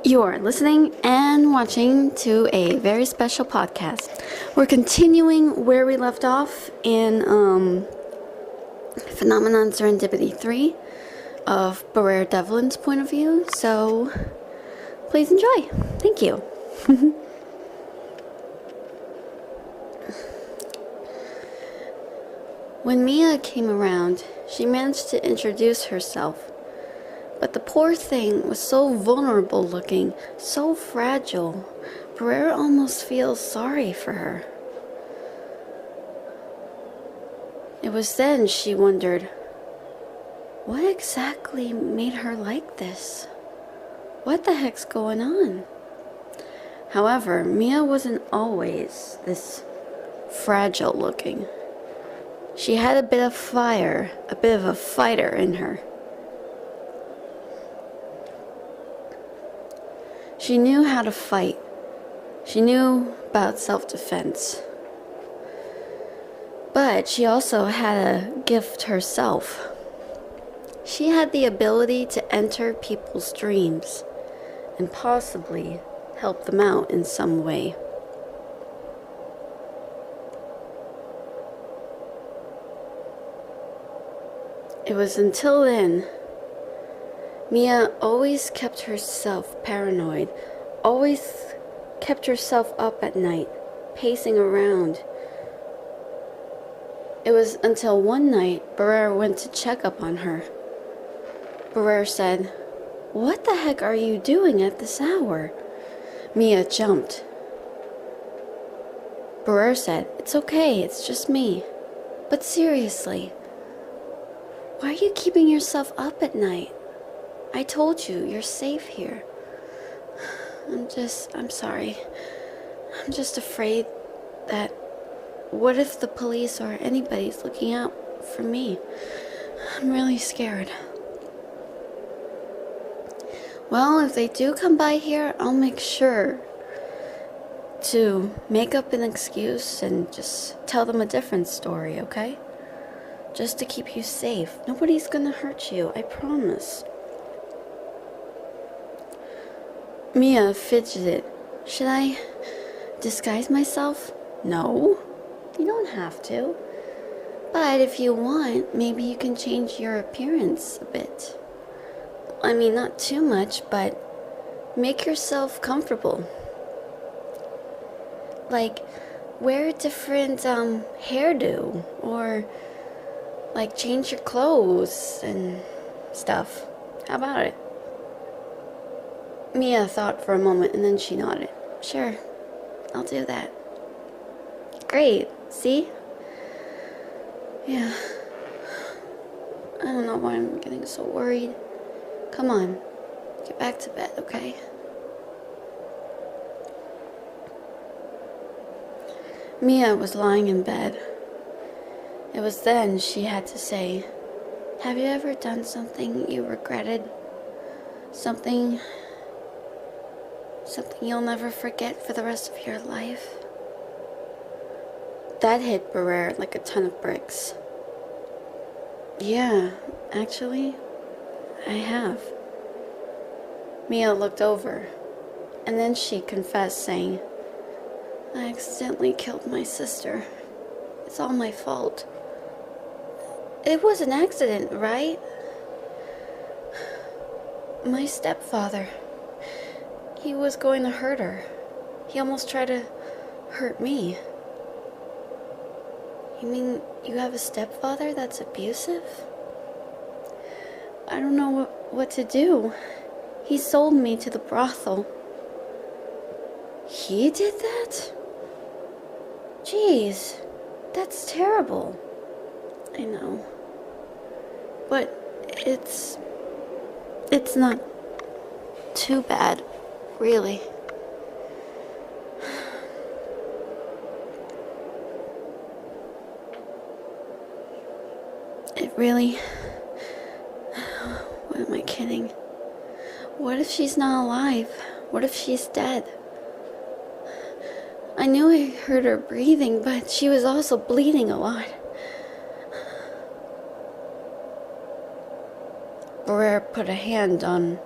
You are listening and watching to a very special podcast. We're continuing where we left off in Phenomenon Serendipity 3 of Briar Devlin's point of view, so please enjoy. Thank you. When Mia came around, she managed to introduce herself. But the poor thing was so vulnerable looking, so fragile, Briar almost feels sorry for her. It was then she wondered, what exactly made her like this? What the heck's going on? However, Mia wasn't always this fragile looking. She had a bit of fire, a bit of a fighter in her. She knew how to fight. She knew about self-defense. But she also had a gift herself. She had the ability to enter people's dreams and possibly help them out in some way. It was until then Mia always kept herself paranoid, always kept herself up at night, pacing around. It was until one night Briar went to check up on her. Briar said, "What the heck are you doing at this hour?" Mia jumped. Briar said, "It's okay, it's just me. But seriously, why are you keeping yourself up at night? I told you, you're safe here." I'm sorry. I'm just afraid that what if the police or anybody's looking out for me? I'm really scared. Well, if they do come by here, I'll make sure to make up an excuse and just tell them a different story, okay? Just to keep you safe. Nobody's gonna hurt you, I promise. Mia fidgeted. Should I disguise myself? No, you don't have to. But if you want, maybe you can change your appearance a bit. I mean, not too much, but make yourself comfortable. Like, wear a different hairdo, or like change your clothes and stuff. How about it? Mia thought for a moment and then she nodded. Sure, I'll do that. Great, see? Yeah. I don't know why I'm getting so worried. Come on, get back to bed, okay? Mia was lying in bed. It was then she had to say, have you ever done something you regretted? Something you'll never forget for the rest of your life? That hit Briar like a ton of bricks. Yeah, actually, I have. Mia looked over, and then she confessed, saying, I accidentally killed my sister. It's all my fault. It was an accident, right? My stepfather. He was going to hurt her. He almost tried to hurt me. You mean you have a stepfather that's abusive? I don't know what to do. He sold me to the brothel. He did that? Jeez, that's terrible. I know. But it's not too bad, really. It really... What am I kidding? What if she's not alive? What if she's dead? I knew I heard her breathing, but she was also bleeding a lot. Briar put a hand on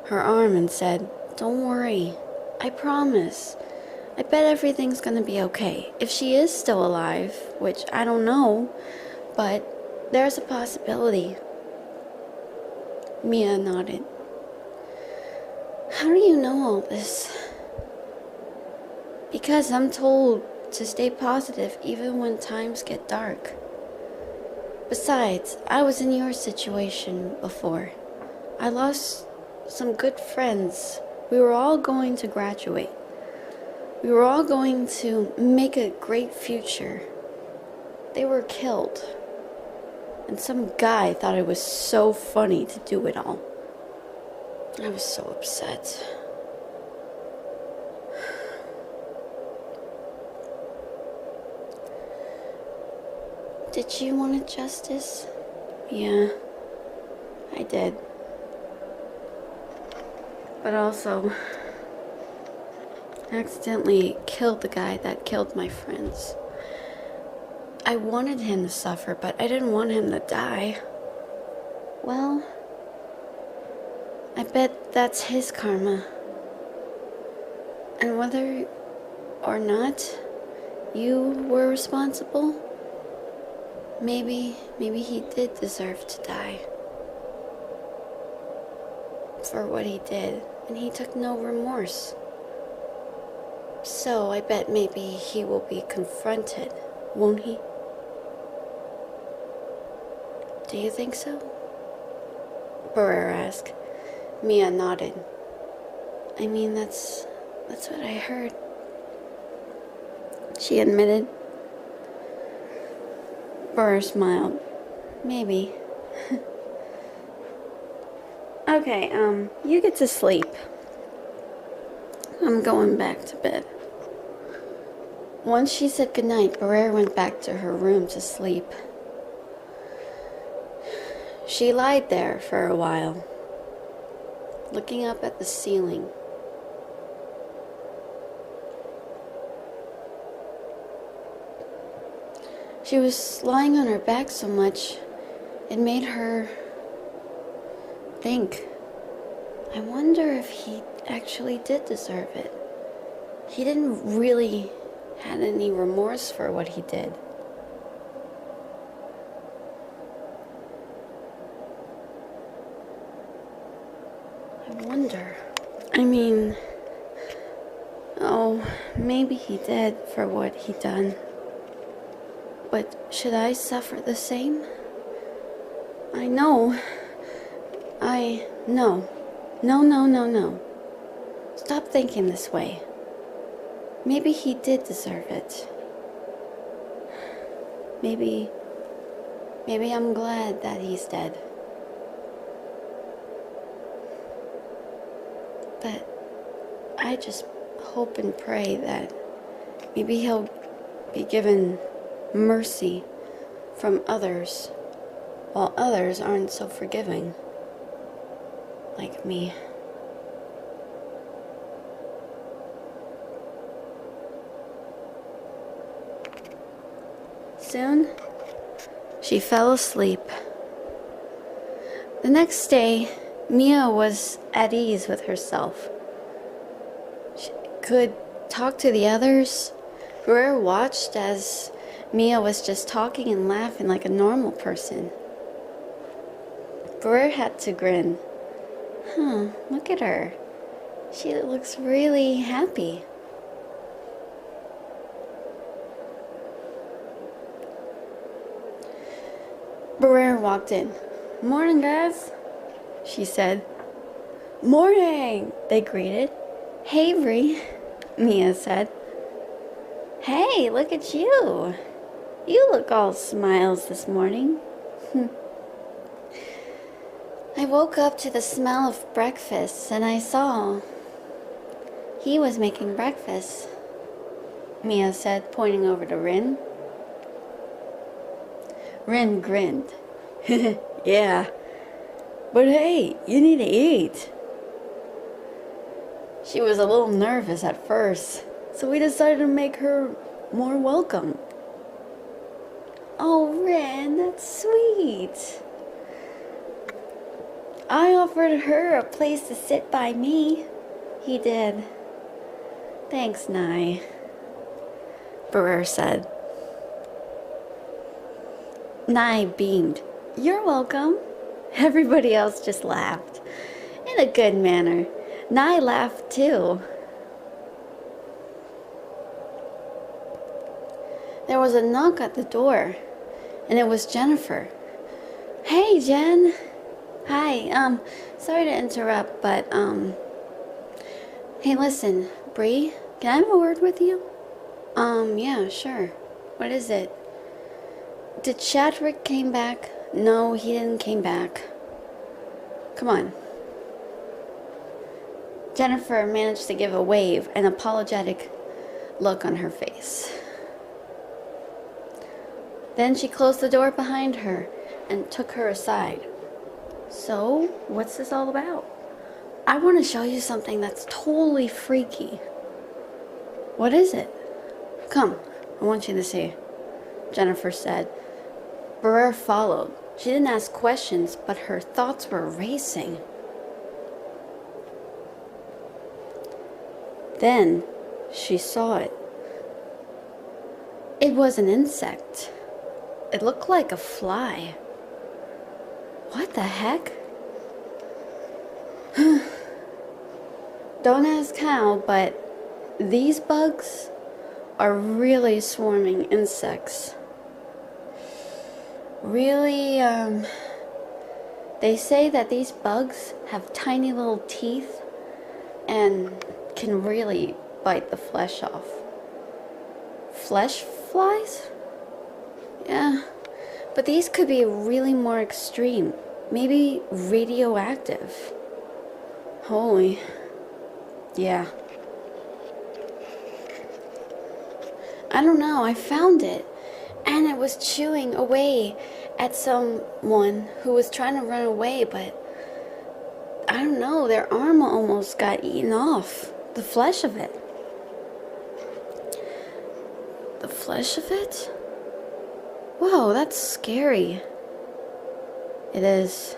her arm and said, Don't worry. I promise. I bet everything's gonna be okay. If she is still alive, which I don't know, but there's a possibility. Mia nodded. How do you know all this? Because I'm told to stay positive even when times get dark. Besides, I was in your situation before. I lost some good friends. We were all going to graduate. We were all going to make a great future. They were killed. And some guy thought it was so funny to do it all. I was so upset. Did you want justice? Yeah, I did. But also, accidentally killed the guy that killed my friends. I wanted him to suffer, but I didn't want him to die. Well, I bet that's his karma. And whether or not you were responsible, maybe he did deserve to die for what he did, and he took no remorse. So I bet maybe he will be confronted, won't he? Do you think so? Briar asked. Mia nodded. I mean, that's what I heard, she admitted. Briar smiled. Maybe. Okay, you get to sleep. I'm going back to bed. Once she said goodnight, Briar went back to her room to sleep. She lied there for a while, looking up at the ceiling. She was lying on her back so much, it made her think, I wonder if he actually did deserve it. He didn't really have any remorse for what he did. I wonder. I mean, oh, maybe he did for what he done. But should I suffer the same? I know. No. Stop thinking this way. Maybe he did deserve it. Maybe I'm glad that he's dead. But I just hope and pray that maybe he'll be given mercy from others, while others aren't so forgiving, like me. Soon, she fell asleep. The next day, Mia was at ease with herself. She could talk to the others. Briar watched as Mia was just talking and laughing like a normal person. Briar had to grin. Look at her. She looks really happy. Briar walked in. Morning, guys, she said. Morning, they greeted. Hey, Bri, Mia said. Hey, look at you. You look all smiles this morning. I woke up to the smell of breakfast and I saw he was making breakfast, Mia said, pointing over to Rin. Rin grinned. Yeah, but hey, you need to eat. She was a little nervous at first, so we decided to make her more welcome. Oh, Rin, that's sweet. I offered her a place to sit by me. He did. Thanks, Nye, Briar said. Nye beamed. You're welcome. Everybody else just laughed. In a good manner. Nye laughed too. There was a knock at the door, and it was Gennifer. Hey, Jen. Hi, sorry to interrupt, but, hey, listen, Bree, can I have a word with you? Yeah, sure. What is it? Did Chadwick came back? No, he didn't came back. Come on. Gennifer managed to give a wave, an apologetic look on her face. Then she closed the door behind her and took her aside. So, what's this all about? I want to show you something that's totally freaky. What is it? Come, I want you to see, Gennifer said. Briar followed. She didn't ask questions, but her thoughts were racing. Then she saw it. It was an insect. It looked like a fly. What the heck? Don't ask how, but these bugs are really swarming insects. Really, they say that these bugs have tiny little teeth and can really bite the flesh off. Flesh flies? Yeah, but these could be really more extreme. Maybe radioactive. Holy. Yeah. I don't know, I found it. And it was chewing away at someone who was trying to run away, but I don't know, their arm almost got eaten off. The flesh of it. The flesh of it? Whoa, that's scary. It is.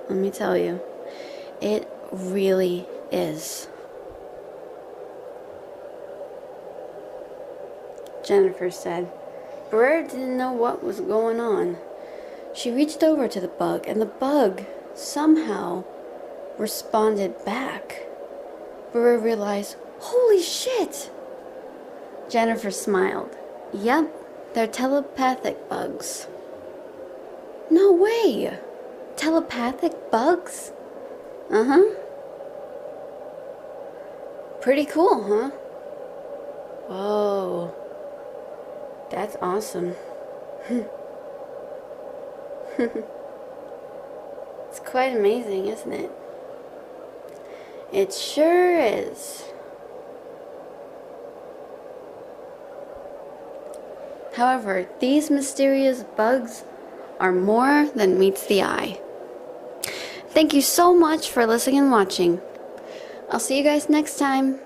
Let me tell you. It really is. Gennifer said. Briar didn't know what was going on. She reached over to the bug, and the bug somehow responded back. Briar realized, holy shit! Gennifer smiled. Yep, they're telepathic bugs. No way! Telepathic bugs? Uh-huh. Pretty cool, huh? Whoa. That's awesome. It's quite amazing, isn't it? It sure is. However, these mysterious bugs are more than meets the eye. Thank you so much for listening and watching. I'll see you guys next time.